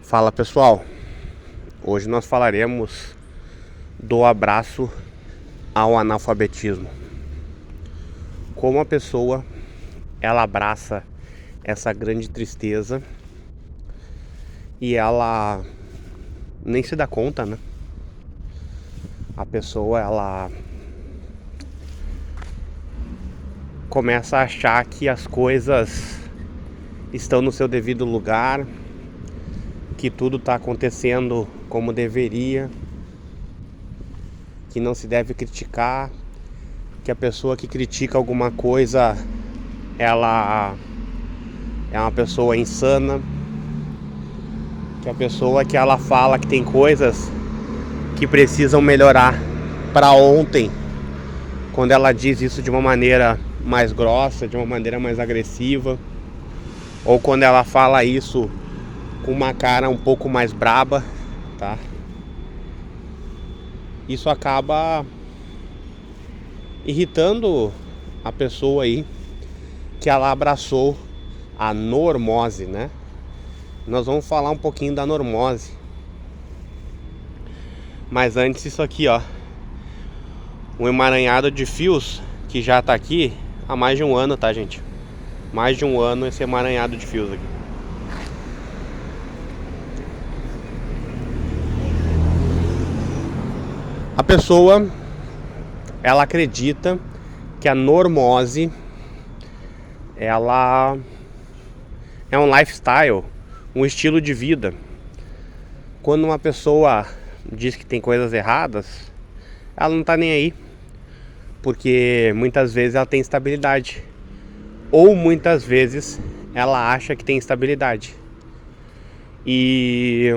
Fala pessoal, hoje nós falaremos do abraço ao analfabetismo. Como a pessoa ela abraça essa grande tristeza e ela nem se dá conta, né? A pessoa ela começa a achar que as coisas estão no seu devido lugar, que tudo está acontecendo como deveria, que não se deve criticar, que a pessoa que critica alguma coisa ela é uma pessoa insana, que a pessoa que ela fala que tem coisas que precisam melhorar para ontem, quando ela diz isso de uma maneira mais grossa, de uma maneira mais agressiva, ou quando ela fala isso com uma cara um pouco mais braba, tá? Isso acaba irritando a pessoa aí que ela abraçou a normose, né? Nós vamos falar um pouquinho da normose. Mas antes isso aqui, ó, um emaranhado de fios que já tá aqui há mais de um ano, tá, gente? Mais de um ano esse emaranhado de fios aqui. A pessoa, ela acredita que a normose, ela é um lifestyle, um estilo de vida. Quando uma pessoa diz que tem coisas erradas, ela não tá nem aí, porque muitas vezes ela tem estabilidade, ou muitas vezes ela acha que tem estabilidade. E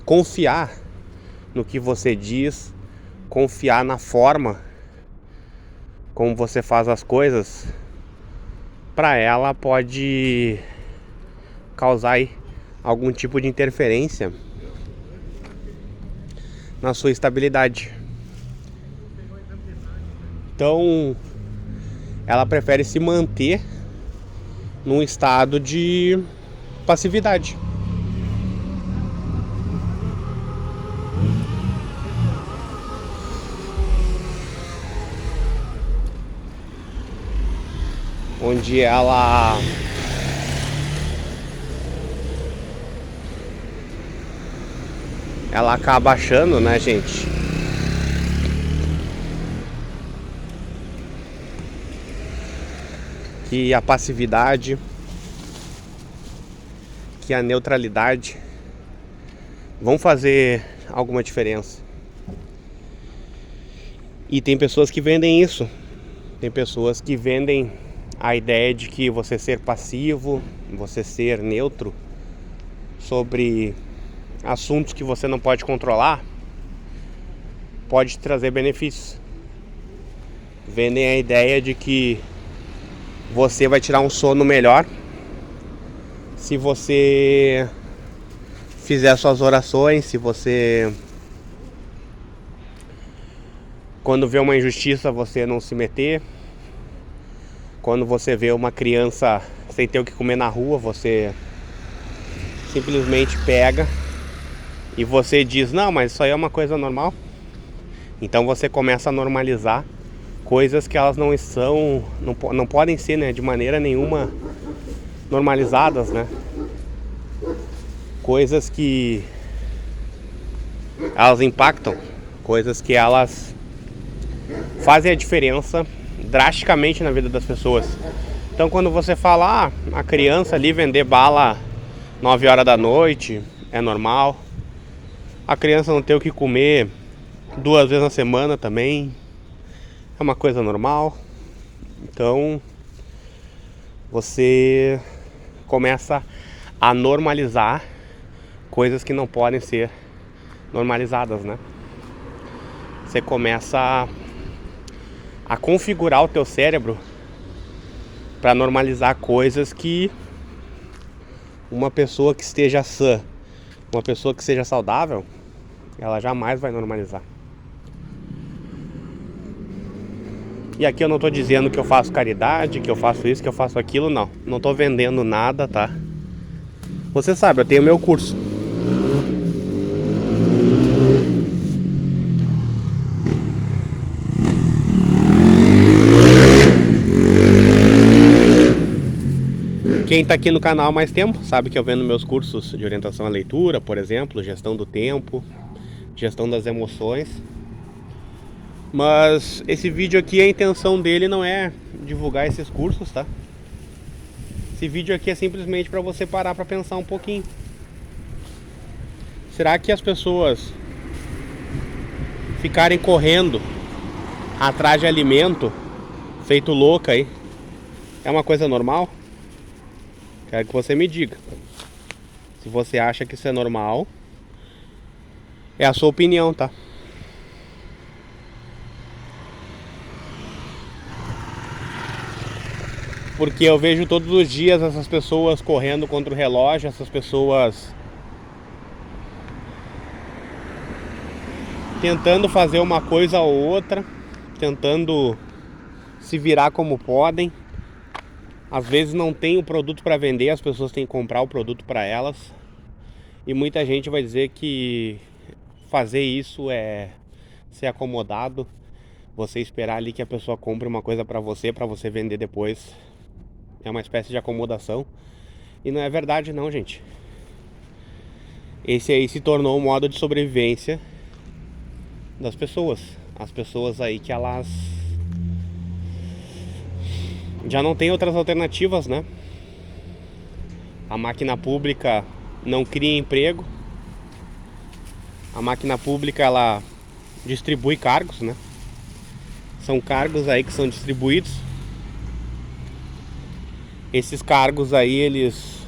confiar no que você diz, confiar na forma como você faz as coisas, para ela pode causar aí algum tipo de interferência na sua estabilidade. Então ela prefere se manter num estado de passividade. Onde ela acaba achando, né, gente, que a passividade, que a neutralidade vão fazer alguma diferença. E tem pessoas que vendem isso. Tem pessoas que vendem a ideia de que você ser passivo, você ser neutro sobre assuntos que você não pode controlar, pode te trazer benefícios. Vendem a ideia de que você vai tirar um sono melhor se você fizer suas orações, se você, quando vê uma injustiça, você não se meter. Quando você vê uma criança sem ter o que comer na rua, você simplesmente pega e você diz, não, mas isso aí é uma coisa normal. Então você começa a normalizar coisas que elas não são, não podem ser, né, de maneira nenhuma normalizadas, né? Coisas que elas impactam, coisas que elas fazem a diferença drasticamente na vida das pessoas. Então quando você fala, a criança ali vender bala 9 horas da noite é normal, a criança não ter o que comer 2 vezes na semana também é uma coisa normal. Então você começa a normalizar coisas que não podem ser normalizadas, né? Você começa a configurar o teu cérebro para normalizar coisas que uma pessoa que esteja sã, uma pessoa que seja saudável, ela jamais vai normalizar. E aqui eu não tô dizendo que eu faço caridade, que eu faço isso, que eu faço aquilo, não. Não tô vendendo nada, tá? Você sabe, eu tenho meu curso. Quem está aqui no canal há mais tempo sabe que eu vendo meus cursos de orientação à leitura, por exemplo, gestão do tempo, gestão das emoções. Mas esse vídeo aqui, a intenção dele não é divulgar esses cursos, tá? Esse vídeo aqui é simplesmente para você parar para pensar um pouquinho. Será que as pessoas ficarem correndo atrás de alimento feito louca aí é uma coisa normal? Quero que você me diga. Se você acha que isso é normal, é a sua opinião, tá? Porque eu vejo todos os dias essas pessoas correndo contra o relógio, essas pessoas tentando fazer uma coisa ou outra, tentando se virar como podem. Às vezes não tem o produto para vender, as pessoas têm que comprar o produto para elas. E muita gente vai dizer que fazer isso é ser acomodado, você esperar ali que a pessoa compre uma coisa para você vender depois. É uma espécie de acomodação. E não é verdade não, gente. Esse aí se tornou um modo de sobrevivência das pessoas. As pessoas aí que elas já não tem outras alternativas, né? A máquina pública não cria emprego. A máquina pública, ela distribui cargos, né? São cargos aí que são distribuídos. Esses cargos aí, eles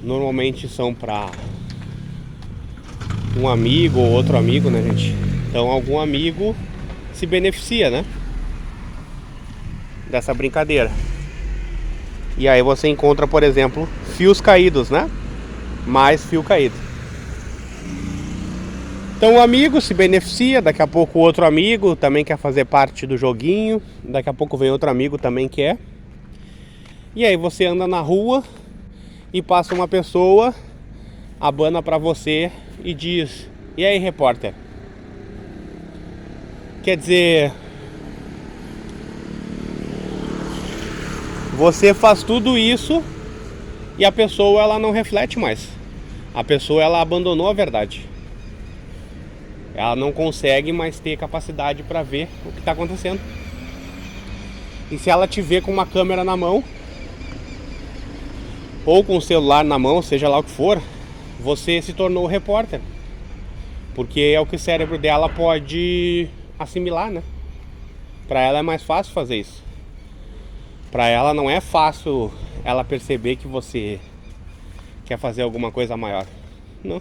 normalmente são para um amigo ou outro amigo, né, gente? Então algum amigo se beneficia, né, dessa brincadeira. E aí você encontra, por exemplo, fios caídos, né? Mais fio caído. Então o amigo se beneficia, daqui a pouco o outro amigo também quer fazer parte do joguinho, daqui a pouco vem outro amigo também quer. E aí você anda na rua e passa uma pessoa, abana pra você e diz: "E aí, repórter?" Quer dizer, você faz tudo isso e a pessoa, ela não reflete mais. A pessoa, ela abandonou a verdade. Ela não consegue mais ter capacidade para ver o que está acontecendo. E se ela te vê com uma câmera na mão ou com o celular na mão, seja lá o que for, você se tornou repórter. Porque é o que o cérebro dela pode assimilar, né? Para ela é mais fácil fazer isso. Para ela não é fácil ela perceber que você quer fazer alguma coisa maior. Não.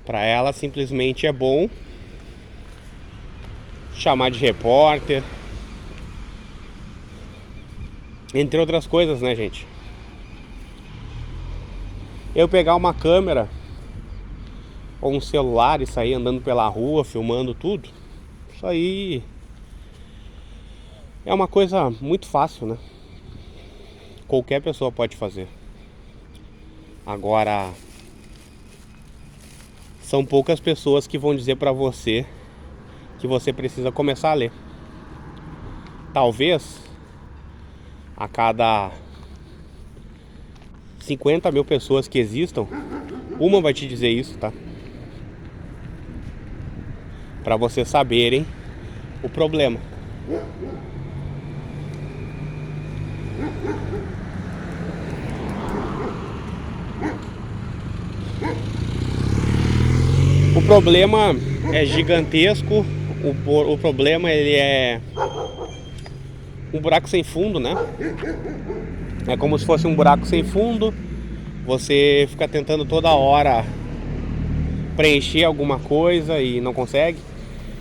Para ela simplesmente é bom chamar de repórter, entre outras coisas, né, gente? Eu pegar uma câmera ou um celular e sair andando pela rua, filmando tudo, isso aí é uma coisa muito fácil, né? Qualquer pessoa pode fazer. Agora, são poucas pessoas que vão dizer pra você que você precisa começar a ler. Talvez a cada 50 mil pessoas que existam, uma vai te dizer isso, tá? Pra vocês saberem o problema. O problema é gigantesco. O problema, ele é um buraco sem fundo, né? É como se fosse um buraco sem fundo. Você fica tentando toda hora preencher alguma coisa e não consegue.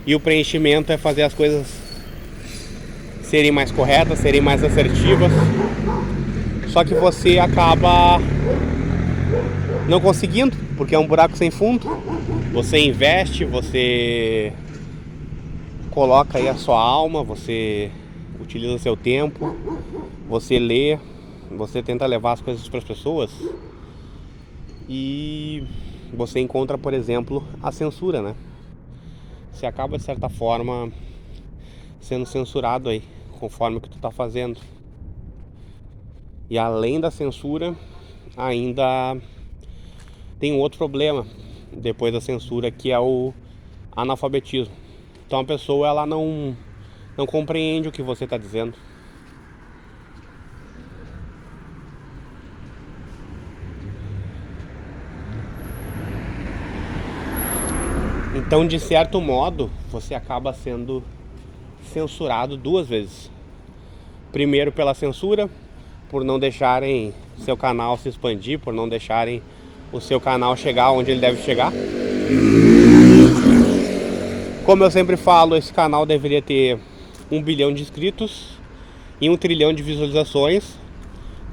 E o preenchimento é fazer as coisas serem mais corretas, serem mais assertivas. Só que você acaba não conseguindo, porque é um buraco sem fundo. Você investe, você coloca aí a sua alma, você utiliza seu tempo, você lê, você tenta levar as coisas para as pessoas e você encontra, por exemplo, a censura, né? Você acaba, de certa forma, sendo censurado aí conforme o que tu tá fazendo. E além da censura, ainda tem um outro problema depois da censura, que é o analfabetismo. Então a pessoa ela não compreende o que você está dizendo. Então, de certo modo, você acaba sendo censurado duas vezes. Primeiro pela censura, por não deixarem seu canal se expandir, por não deixarem o seu canal chegar onde ele deve chegar. Como eu sempre falo, esse canal deveria ter 1 bilhão de inscritos e 1 trilhão de visualizações,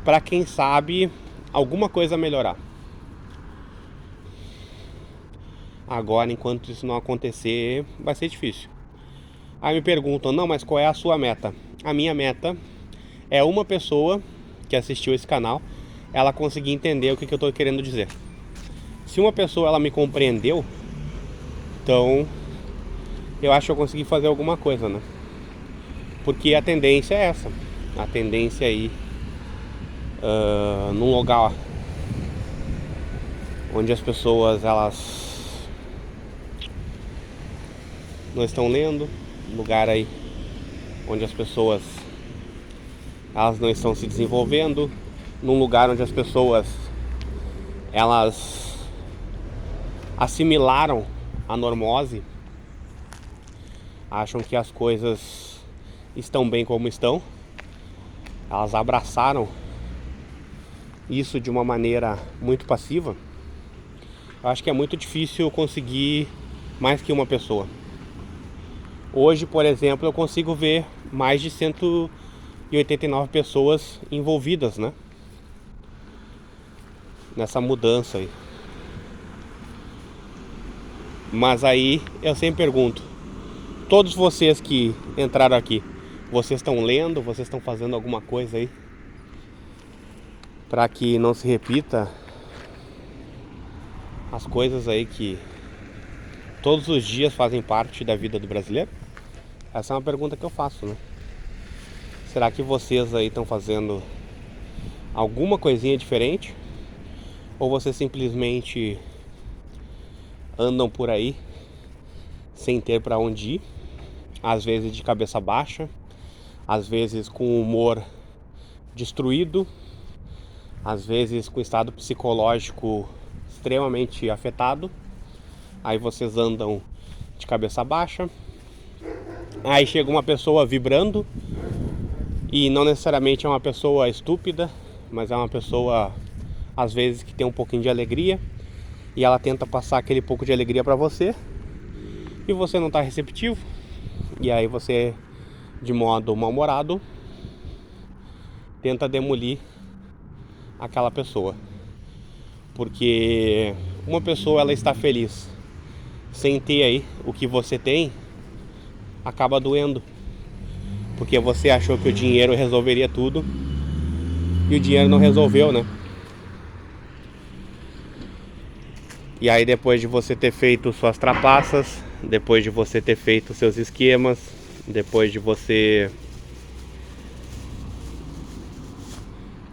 para quem sabe alguma coisa melhorar. Agora, enquanto isso não acontecer, vai ser difícil. Aí me perguntam, não, mas qual é a sua meta? A minha meta é uma pessoa que assistiu esse canal, ela conseguir entender o que eu estou querendo dizer. Se uma pessoa ela me compreendeu, então eu acho que eu consegui fazer alguma coisa, né? Porque a tendência é essa. A tendência aí, num lugar onde as pessoas elas não estão lendo, lugar aí onde as pessoas elas não estão se desenvolvendo, num lugar onde as pessoas elas assimilaram a normose, acham que as coisas estão bem como estão, elas abraçaram isso de uma maneira muito passiva. Eu acho que é muito difícil conseguir mais que uma pessoa. Hoje, por exemplo, eu consigo ver mais de 189 pessoas envolvidas, né? Nessa mudança aí. Mas aí eu sempre pergunto, todos vocês que entraram aqui, vocês estão lendo, vocês estão fazendo alguma coisa aí para que não se repita as coisas aí que todos os dias fazem parte da vida do brasileiro? Essa é uma pergunta que eu faço, né? Será que vocês aí estão fazendo alguma coisinha diferente? Ou vocês simplesmente andam por aí sem ter para onde ir? Às vezes de cabeça baixa, às vezes com o humor destruído, às vezes com estado psicológico extremamente afetado. Aí vocês andam de cabeça baixa. Aí chega uma pessoa vibrando, e não necessariamente é uma pessoa estúpida, mas é uma pessoa às vezes que tem um pouquinho de alegria, e ela tenta passar aquele pouco de alegria para você, e você não está receptivo, e aí você, de modo mal-humorado, tenta demolir aquela pessoa. Porque uma pessoa ela está feliz sem ter aí o que você tem, acaba doendo, porque você achou que o dinheiro resolveria tudo e o dinheiro não resolveu, né? E aí depois de você ter feito suas trapaças, depois de você ter feito seus esquemas, depois de você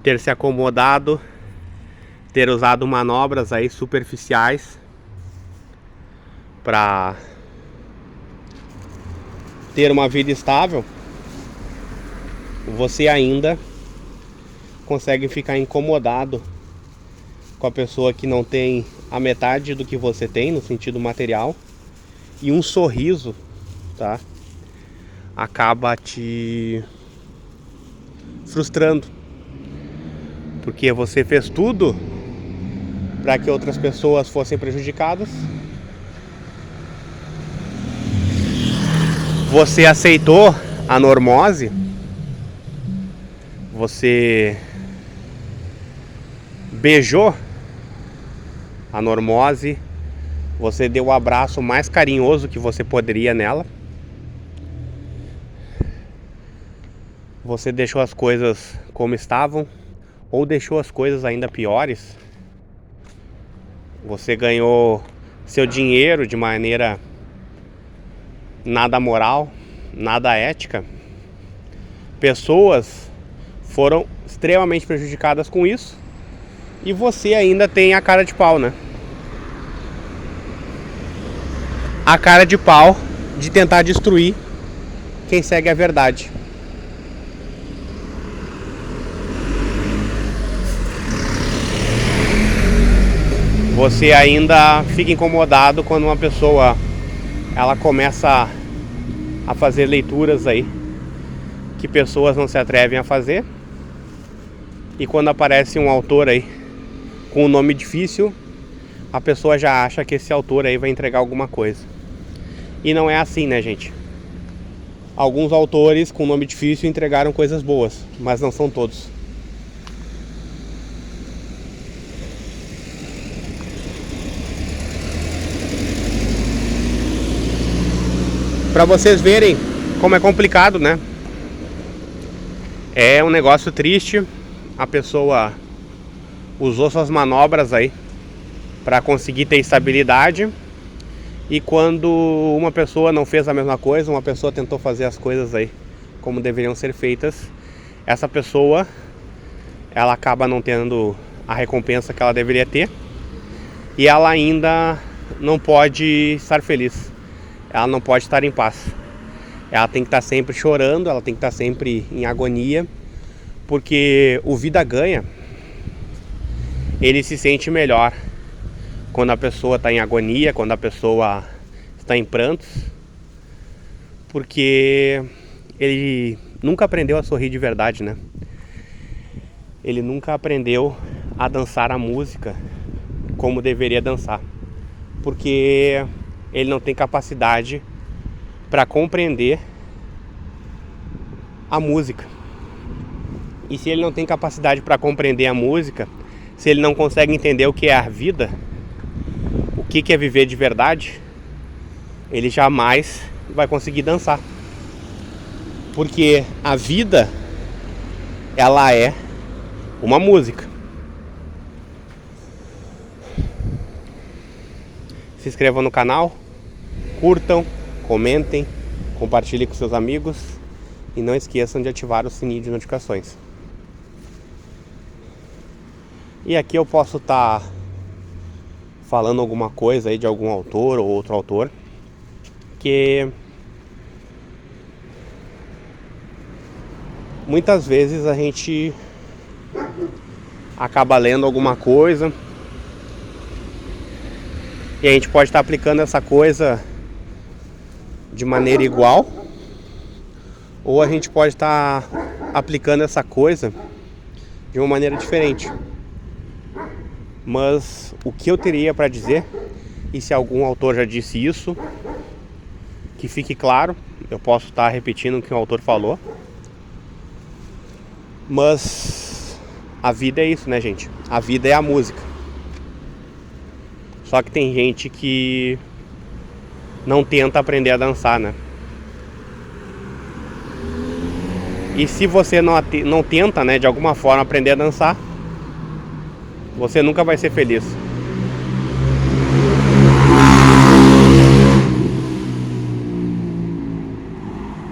ter se acomodado, ter usado manobras aí superficiais para ter uma vida estável, você ainda consegue ficar incomodado com a pessoa que não tem a metade do que você tem no sentido material, e um sorriso, tá, acaba te frustrando, porque você fez tudo para que outras pessoas fossem prejudicadas. Você aceitou a normose, você beijou a normose, você deu o abraço mais carinhoso que você poderia nela, você deixou as coisas como estavam, ou deixou as coisas ainda piores. Você ganhou seu dinheiro de maneira nada moral, nada ética, Pessoas foram extremamente prejudicadas com isso e você ainda tem a cara de pau, né? A cara de pau de tentar destruir quem segue a verdade. Você ainda fica incomodado quando uma pessoa ela começa a fazer leituras aí que pessoas não se atrevem a fazer, e quando aparece um autor aí com um nome difícil, a pessoa já acha que esse autor aí vai entregar alguma coisa. E não é assim, né, gente? Alguns autores com nome difícil entregaram coisas boas, mas não são todos. Para vocês verem como é complicado, né? É um negócio triste. A pessoa usou suas manobras aí para conseguir ter estabilidade, e quando uma pessoa não fez a mesma coisa, uma pessoa tentou fazer as coisas aí como deveriam ser feitas, essa pessoa ela acaba não tendo a recompensa que ela deveria ter, e ela ainda não pode estar feliz, ela não pode estar em paz. Ela tem que estar sempre chorando, ela tem que estar sempre em agonia, porque o Vida Ganha, ele se sente melhor quando a pessoa está em agonia, quando a pessoa está em prantos, porque ele nunca aprendeu a sorrir de verdade, né? Ele nunca aprendeu a dançar a música como deveria dançar, porque ele não tem capacidade para compreender a música. E se ele não tem capacidade para compreender a música, se ele não consegue entender o que é a vida, o que é viver de verdade, ele jamais vai conseguir dançar. Porque a vida, ela é uma música. Se inscrevam no canal, curtam, comentem, compartilhem com seus amigos e não esqueçam de ativar o sininho de notificações. E aqui eu posso estar falando alguma coisa aí de algum autor ou outro autor que muitas vezes a gente acaba lendo alguma coisa e a gente pode estar aplicando essa coisa de maneira igual, ou a gente pode estar aplicando essa coisa de uma maneira diferente. Mas o que eu teria para dizer, e se algum autor já disse isso, que fique claro, eu posso estar repetindo o que o autor falou, mas a vida é isso, né, gente? A vida é a música. Só que tem gente que não tenta aprender a dançar, né? E se você não tenta, né, de alguma forma aprender a dançar, você nunca vai ser feliz.